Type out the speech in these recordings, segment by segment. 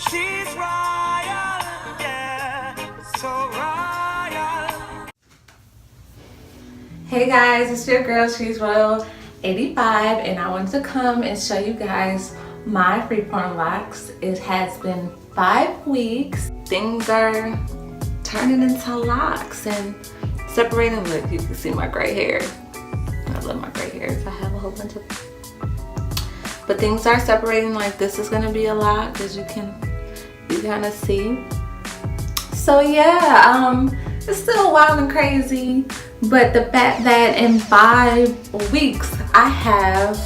She's royal, yeah, so royal. Hey guys, it's your girl, She's Royal 85, and I wanted to come and show you guys my Freeform locks. It has been 5 weeks. Things are turning into locks and separating. Look, you can see my gray hair. I love my gray hairs. I have a whole bunch of them. But things are separating. Like, this is gonna be a lock, as you kind of see. So yeah, it's still wild and crazy, but the fact that in 5 weeks I have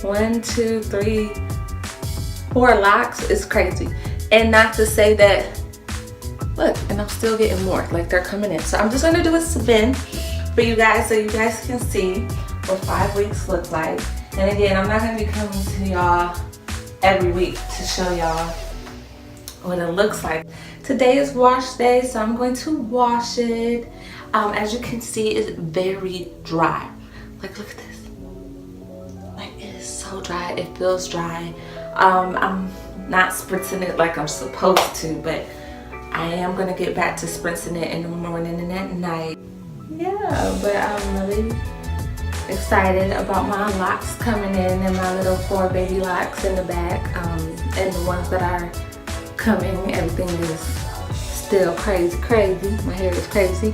1, 2, 3, 4 locks is crazy. And not to say that, look, and I'm still getting more, like they're coming in. So I'm just gonna do a spin for you guys so you guys can see what 5 weeks look like. And again, I'm not gonna be coming to y'all every week to show y'all what it looks like. Today is wash day, so I'm going to wash it. As you can see, it's very dry. Like, look at this. Like, it is so dry. It feels dry. I'm not spritzing it like I'm supposed to, but I am gonna get back to spritzing it in the morning and at night. Yeah, but I'm really excited about my locks coming in and my little 4 baby locks in the back, and the ones that are coming. Everything is still crazy. My hair is crazy.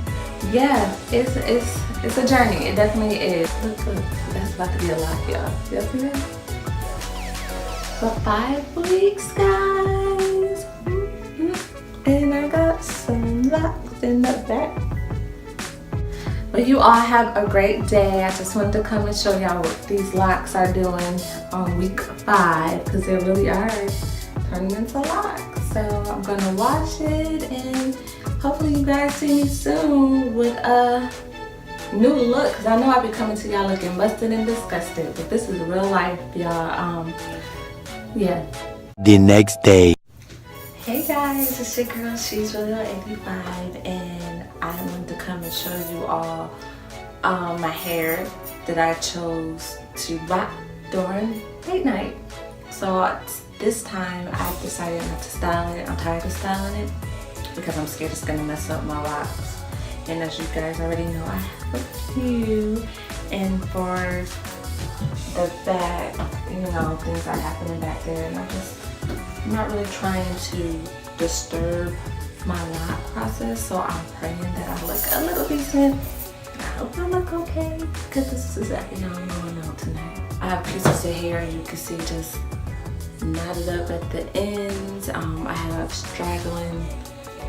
Yeah, it's a journey. It definitely is. Look, that's about to be a lock, y'all. Y'all see that? For 5 weeks, guys. And I got some locks in the back. But you all have a great day. I just wanted to come and show y'all what these locks are doing on week 5, because they really are turning into locks. So I'm gonna wash it, and hopefully you guys see me soon with a new look, because I know I'll be coming to y'all looking busted and disgusted, but this is real life, y'all. Yeah. The next day. Hey guys, it's your girl, She's Royal 85, and I wanted to come and show you all my hair that I chose to rock during date night. So this time I've decided not to style it. I'm tired of styling it because I'm scared it's gonna mess up my locks. And as you guys already know, I have a few. And for the back, you know, things are happening back there, and I'm not really trying to disturb my lock process, so I'm praying that I look a little decent. I hope I look okay, because this is exactly how I'm going out tonight. I have pieces of hair, you can see, just knotted up at the ends. I have straggling,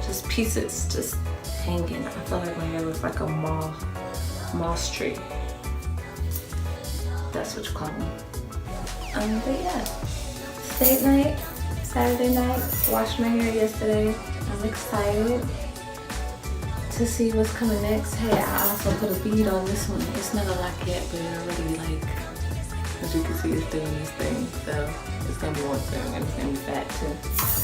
just pieces just hanging. I feel like my hair looks like a moss tree. That's what you call me. But yeah, date night. Saturday night, washed my hair yesterday. I'm excited to see what's coming next. Hey, I also put a bead on this one. It's not a lock yet, but it already, like, as you can see, it's doing this thing. So it's gonna be one thing, and it's gonna be fat too.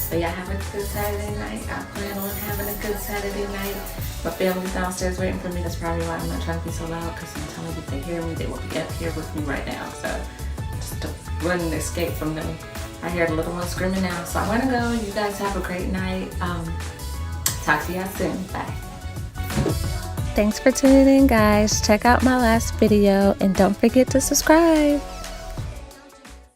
But yeah, have a good Saturday night. I plan on having a good Saturday night. My family's downstairs waiting for me. That's probably why I'm not trying to be so loud, because I'm telling them if they hear me, they will be up here with me right now. So just to run and escape from them. I hear the little one screaming now, so I want to go. You guys have a great night. Talk to y'all soon. Bye. Thanks for tuning in, guys. Check out my last video and don't forget to subscribe.